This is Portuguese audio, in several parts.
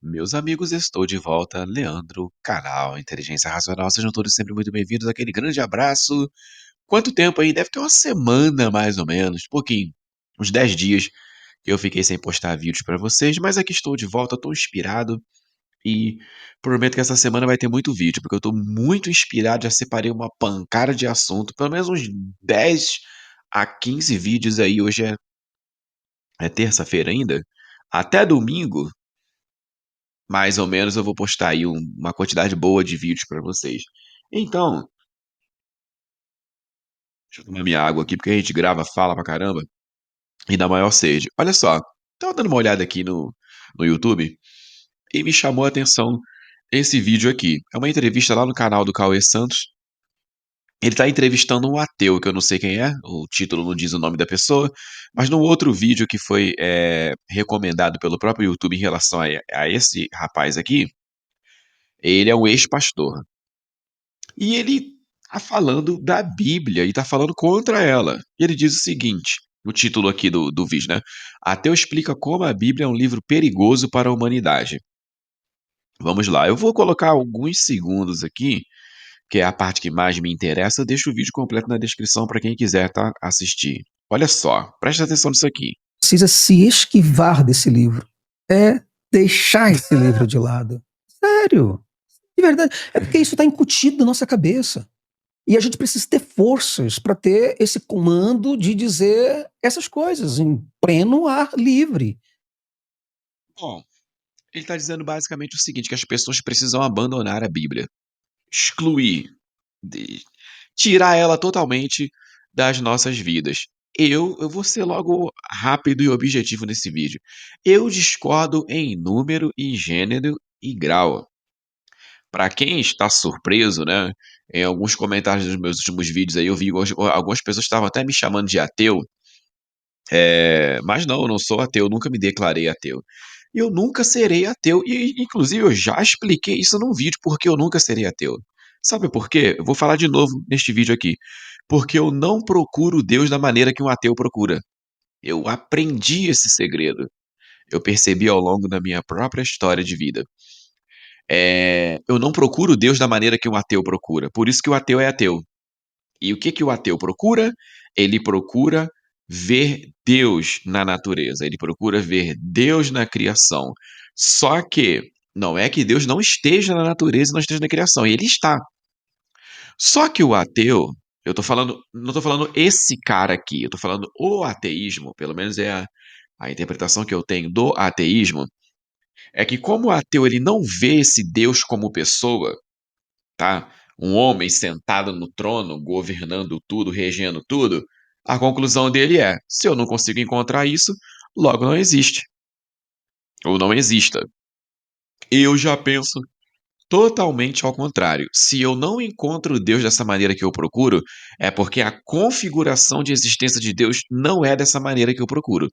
Meus amigos, estou de volta, Leandro, canal Inteligência Racional. Sejam todos sempre muito bem-vindos. Aquele grande abraço. Quanto tempo aí? Deve ter uma semana mais ou menos, pouquinho, uns 10 dias que eu fiquei sem postar vídeos para vocês, mas aqui estou de volta, estou inspirado e prometo que essa semana vai ter muito vídeo, porque eu estou muito inspirado. Já separei uma pancada de assunto, pelo menos uns 10 a 15 vídeos aí. Hoje é terça-feira ainda. Até domingo mais ou menos eu vou postar aí uma quantidade boa de vídeos para vocês. Então, deixa eu tomar minha água aqui, porque a gente grava, fala pra caramba, e dá maior sede. Olha só, tava dando uma olhada aqui no YouTube e me chamou a atenção esse vídeo aqui. É uma entrevista lá no canal do Cauê Santos. Ele tá entrevistando um ateu, que eu não sei quem é, o título não diz o nome da pessoa, mas no outro vídeo que foi recomendado pelo próprio YouTube em relação a esse rapaz aqui, ele é um ex-pastor. E ele tá falando da Bíblia e tá falando contra ela. E ele diz o seguinte, o título aqui do vídeo, né? Ateu explica como a Bíblia é um livro perigoso para a humanidade. Vamos lá, eu vou colocar alguns segundos aqui, que é a parte que mais me interessa. Eu deixo o vídeo completo na descrição para quem quiser tá, assistir. Olha só, presta atenção nisso aqui. Precisa se esquivar desse livro. É deixar esse livro de lado. Sério. De verdade. É porque isso está incutido na nossa cabeça. E a gente precisa ter forças para ter esse comando de dizer essas coisas em pleno ar livre. Bom, ele está dizendo basicamente o seguinte, que as pessoas precisam abandonar a Bíblia. Excluir, de- tirar ela totalmente das nossas vidas. Eu vou ser logo rápido e objetivo nesse vídeo. Eu discordo em número, em gênero e grau. Para quem está surpreso, né? Em alguns comentários dos meus últimos vídeos aí, eu vi algumas pessoas estavam até me chamando de ateu. Mas não, eu não sou ateu, nunca me declarei ateu. Eu nunca serei ateu. E, inclusive, eu já expliquei isso num vídeo, porque eu nunca serei ateu. Sabe por quê? Eu vou falar de novo neste vídeo aqui. Porque eu não procuro Deus da maneira que um ateu procura. Eu aprendi esse segredo. Eu percebi ao longo da minha própria história de vida. Eu não procuro Deus da maneira que um ateu procura. Por isso que o ateu é ateu. E o que que o ateu procura? Ele procura ver Deus na natureza, ele procura ver Deus na criação. Só que não é que Deus não esteja na natureza e não esteja na criação, ele está. Só que o ateu, eu tô falando, não tô falando esse cara aqui, eu tô falando o ateísmo, pelo menos é a interpretação que eu tenho do ateísmo, é que como o ateu ele não vê esse Deus como pessoa, tá? Um homem sentado no trono, governando tudo, regendo tudo, a conclusão dele é: se eu não consigo encontrar isso, logo não existe. Ou não exista. Eu já penso totalmente ao contrário. Se eu não encontro Deus dessa maneira que eu procuro, é porque a configuração de existência de Deus não é dessa maneira que eu procuro.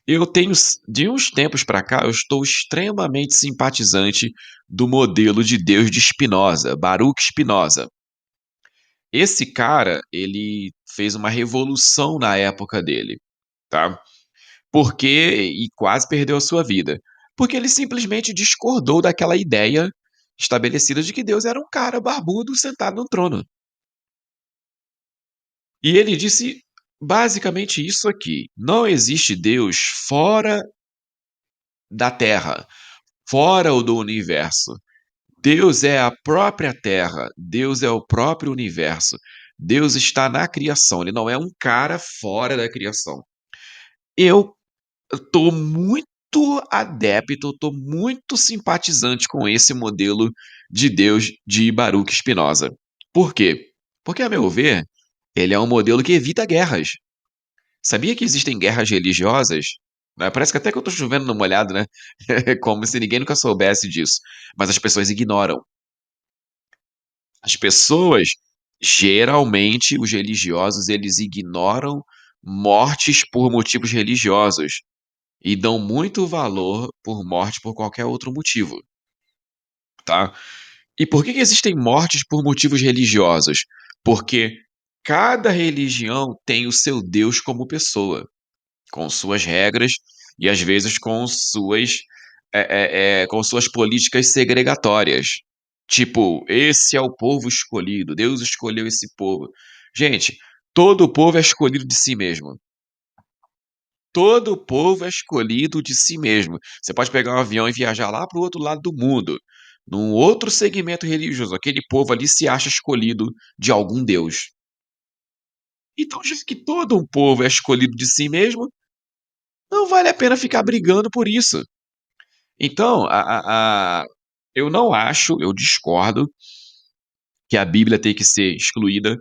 Eu tenho, de uns tempos para cá, eu estou extremamente simpatizante do modelo de Deus de Spinoza, Baruch Spinoza. Esse cara, ele fez uma revolução na época dele, tá? Porque e quase perdeu a sua vida. Porque ele simplesmente discordou daquela ideia estabelecida de que Deus era um cara barbudo sentado no trono. E ele disse basicamente isso aqui: não existe Deus fora da Terra, fora o do universo. Deus é a própria Terra, Deus é o próprio universo. Deus está na criação, ele não é um cara fora da criação. Eu estou muito adepto, estou muito simpatizante com esse modelo de Deus de Baruch Spinoza. Por quê? Porque, a meu ver, ele é um modelo que evita guerras. Sabia que existem guerras religiosas? Né? Parece que até que eu estou chovendo no molhado, né? Como se ninguém nunca soubesse disso. Mas as pessoas ignoram. As pessoas, geralmente, os religiosos, eles ignoram mortes por motivos religiosos e dão muito valor por morte por qualquer outro motivo, tá? E por que que existem mortes por motivos religiosos? Porque cada religião tem o seu Deus como pessoa, com suas regras e às vezes com suas com suas políticas segregatórias. Tipo, esse é o povo escolhido, Deus escolheu esse povo. Gente, todo povo é escolhido de si mesmo. Todo povo é escolhido de si mesmo. Você pode pegar um avião e viajar lá para o outro lado do mundo, num outro segmento religioso. Aquele povo ali se acha escolhido de algum Deus. Então, já que todo um povo é escolhido de si mesmo, não vale a pena ficar brigando por isso. Então, eu não acho, eu discordo que a Bíblia tem que ser excluída.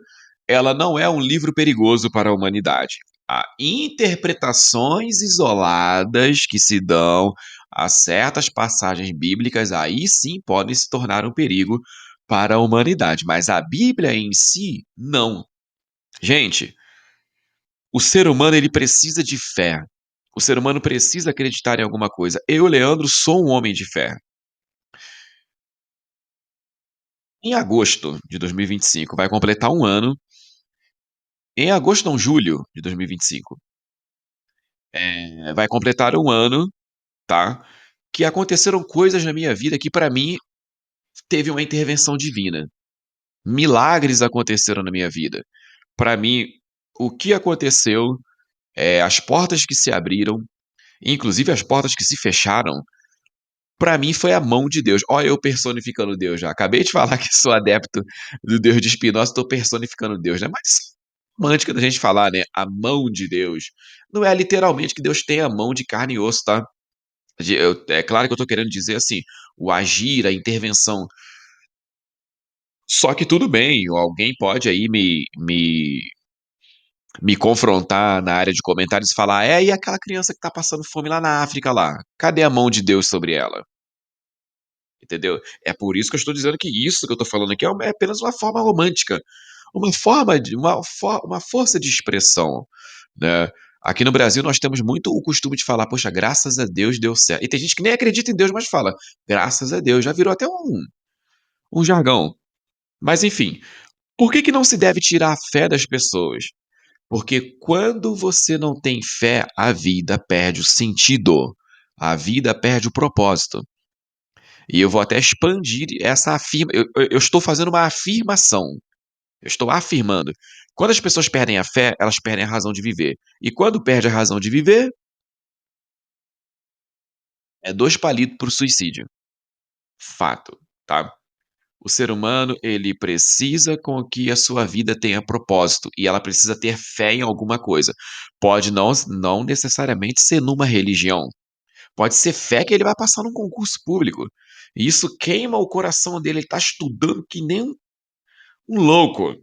Ela não é um livro perigoso para a humanidade. Há interpretações isoladas que se dão a certas passagens bíblicas, aí sim podem se tornar um perigo para a humanidade. Mas a Bíblia em si, não. Gente, o ser humano ele precisa de fé. O ser humano precisa acreditar em alguma coisa. Eu, Leandro, sou um homem de fé. Em agosto de 2025, vai completar um ano. Em agosto, não, julho de 2025, vai completar um ano, tá? Que aconteceram coisas na minha vida que, para mim, teve uma intervenção divina. Milagres aconteceram na minha vida. Para mim, o que aconteceu, as portas que se abriram, inclusive as portas que se fecharam, para mim foi a mão de Deus. Olha, eu personificando Deus já. Acabei de falar que sou adepto do Deus de Spinoza, estou personificando Deus, né? Mas romântica da gente falar, né? A mão de Deus. Não é literalmente que Deus tem a mão de carne e osso, tá? É claro que eu tô querendo dizer assim, o agir, a intervenção. Só que tudo bem, alguém pode aí me confrontar na área de comentários e falar: e aquela criança que tá passando fome lá na África lá? Cadê a mão de Deus sobre ela? Entendeu? É por isso que eu estou dizendo que isso que eu estou falando aqui é apenas uma forma romântica, uma forma de uma força de expressão, né? Aqui no Brasil nós temos muito o costume de falar, poxa, graças a Deus deu certo. E tem gente que nem acredita em Deus, mas fala, graças a Deus, já virou até um jargão. Mas enfim, por que que não se deve tirar a fé das pessoas? Porque quando você não tem fé, a vida perde o sentido, a vida perde o propósito. E eu vou até expandir essa afirma. Eu estou fazendo uma afirmação. Eu estou afirmando. Quando as pessoas perdem a fé, elas perdem a razão de viver. E quando perde a razão de viver, é dois palitos para o suicídio. Fato, tá? O ser humano, ele precisa com que a sua vida tenha propósito e ela precisa ter fé em alguma coisa. Pode não necessariamente ser numa religião. Pode ser fé que ele vai passar num concurso público. E isso queima o coração dele. Ele está estudando que nem um louco.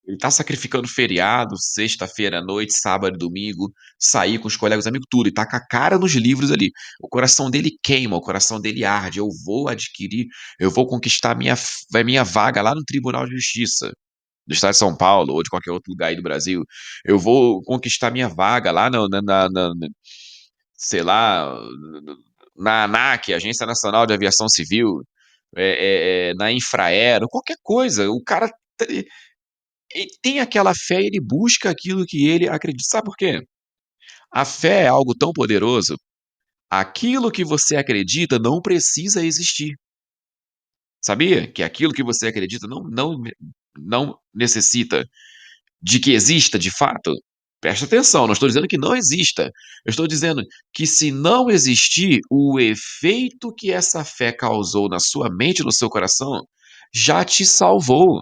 Ele tá sacrificando feriado, sexta-feira à noite, sábado, domingo, sair com os colegas, amigos, tudo. E tá com a cara nos livros ali. O coração dele queima, o coração dele arde. Eu vou adquirir, eu vou conquistar a minha vaga lá no Tribunal de Justiça do Estado de São Paulo ou de qualquer outro lugar aí do Brasil. Eu vou conquistar minha vaga lá sei lá, na ANAC, Agência Nacional de Aviação Civil, na Infraero, qualquer coisa. O cara ele tem aquela fé, ele busca aquilo que ele acredita. Sabe por quê? A fé é algo tão poderoso. Aquilo que você acredita não precisa existir. Sabia que aquilo que você acredita não necessita de que exista de fato? Presta atenção, não estou dizendo que não exista. Eu estou dizendo que se não existir, o efeito que essa fé causou na sua mente, no seu coração, já te salvou.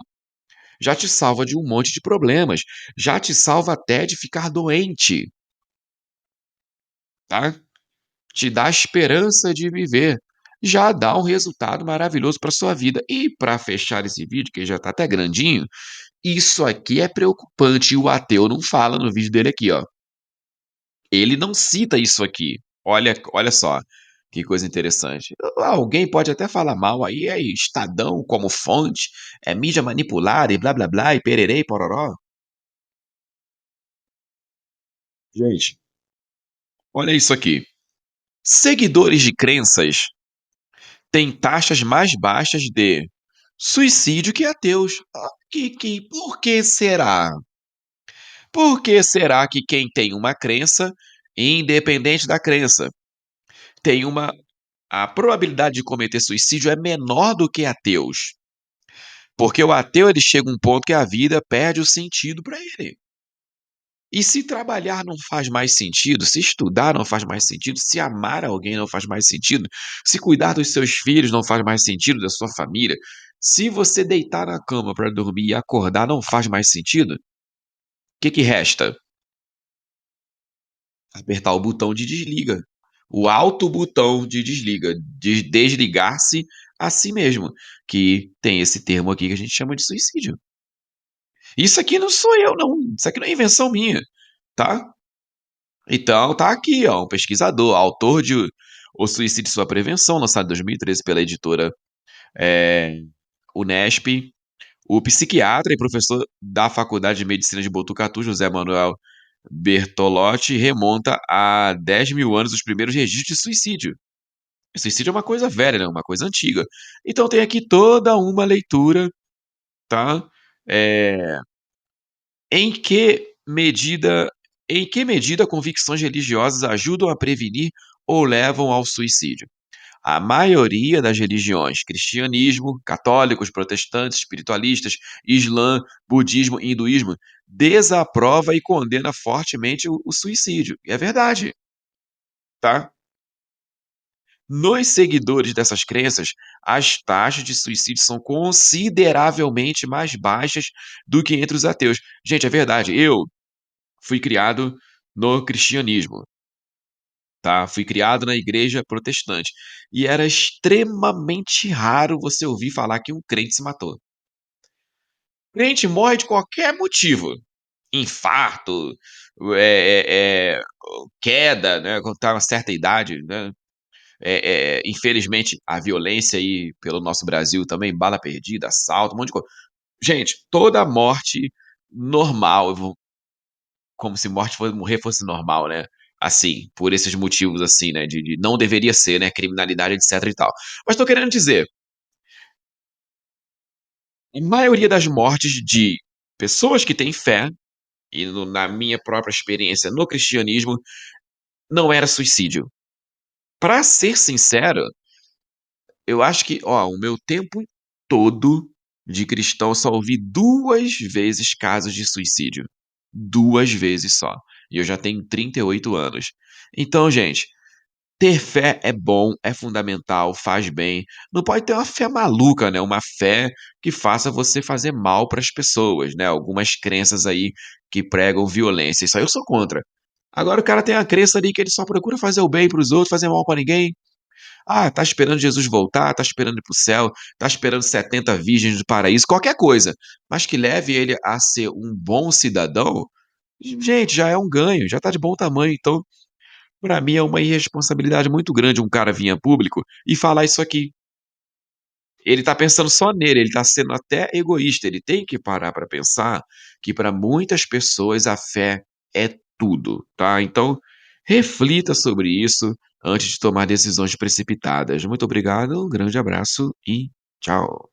Já te salva de um monte de problemas, já te salva até de ficar doente, tá? Te dá esperança de viver, já dá um resultado maravilhoso para sua vida. E para fechar esse vídeo, que já está até grandinho, isso aqui é preocupante e o ateu não fala no vídeo dele aqui, ó. Ele não cita isso aqui. Olha só. Que coisa interessante. Alguém pode até falar mal aí, Estadão como fonte, é mídia manipulada e blá blá blá, e pererê e pororó. Gente, olha isso aqui. Seguidores de crenças têm taxas mais baixas de suicídio que ateus. Por que será? Por que será que quem tem uma crença, independente da crença, tem uma a probabilidade de cometer suicídio é menor do que ateus. Porque o ateu ele chega a um ponto que a vida perde o sentido para ele. E se trabalhar não faz mais sentido, se estudar não faz mais sentido, se amar alguém não faz mais sentido, se cuidar dos seus filhos não faz mais sentido, da sua família, se você deitar na cama para dormir e acordar não faz mais sentido, o que resta? Apertar o botão de desliga. O alto botão de desliga, de desligar-se a si mesmo, que tem esse termo aqui que a gente chama de suicídio. Isso aqui não sou eu não, isso aqui não é invenção minha, tá? Então tá aqui, ó, um pesquisador, autor de O Suicídio e Sua Prevenção, lançado em 2013 pela editora Unesp, o psiquiatra e professor da Faculdade de Medicina de Botucatu, José Manuel Bertolotti, remonta a 10 mil anos os primeiros registros de suicídio. Suicídio é uma coisa velha, né? Uma coisa antiga. Então tem aqui toda uma leitura, tá? É, em que medida, em que medida convicções religiosas ajudam a prevenir ou levam ao suicídio? A maioria das religiões, cristianismo, católicos, protestantes, espiritualistas, islã, budismo e hinduísmo, desaprova e condena fortemente o suicídio. E é verdade, tá? Nos seguidores dessas crenças, as taxas de suicídio são consideravelmente mais baixas do que entre os ateus. Gente, é verdade. Eu fui criado no cristianismo, tá? Fui criado na igreja protestante. E era extremamente raro você ouvir falar que um crente se matou. Crente morre de qualquer motivo. Infarto, queda, né? Quando tá uma certa idade, né? Infelizmente, a violência aí pelo nosso Brasil também, bala perdida, assalto, um monte de coisa. Gente, toda morte normal, como se morrer fosse normal, né? Assim, por esses motivos, assim, né? De não deveria ser, né? Criminalidade, etc e tal. Mas tô querendo dizer, a maioria das mortes de pessoas que têm fé, e na minha própria experiência no cristianismo, não era suicídio. Pra ser sincero, eu acho que, ó, o meu tempo todo de cristão eu só ouvi 2 vezes casos de suicídio. 2 vezes só. E eu já tenho 38 anos. Então, gente, ter fé é bom, é fundamental, faz bem. Não pode ter uma fé maluca, né? Uma fé que faça você fazer mal para as pessoas, né? Algumas crenças aí que pregam violência. Isso aí eu sou contra. Agora o cara tem a crença ali que ele só procura fazer o bem para os outros, fazer mal para ninguém. Ah, tá esperando Jesus voltar, tá esperando ir para o céu, tá esperando 70 virgens do paraíso, qualquer coisa. Mas que leve ele a ser um bom cidadão, gente, já é um ganho, já tá de bom tamanho. Então, para mim é uma irresponsabilidade muito grande um cara vir a público e falar isso aqui. Ele tá pensando só nele, ele tá sendo até egoísta. Ele tem que parar para pensar que para muitas pessoas a fé é tudo, tá? Então, reflita sobre isso antes de tomar decisões precipitadas. Muito obrigado, um grande abraço e tchau.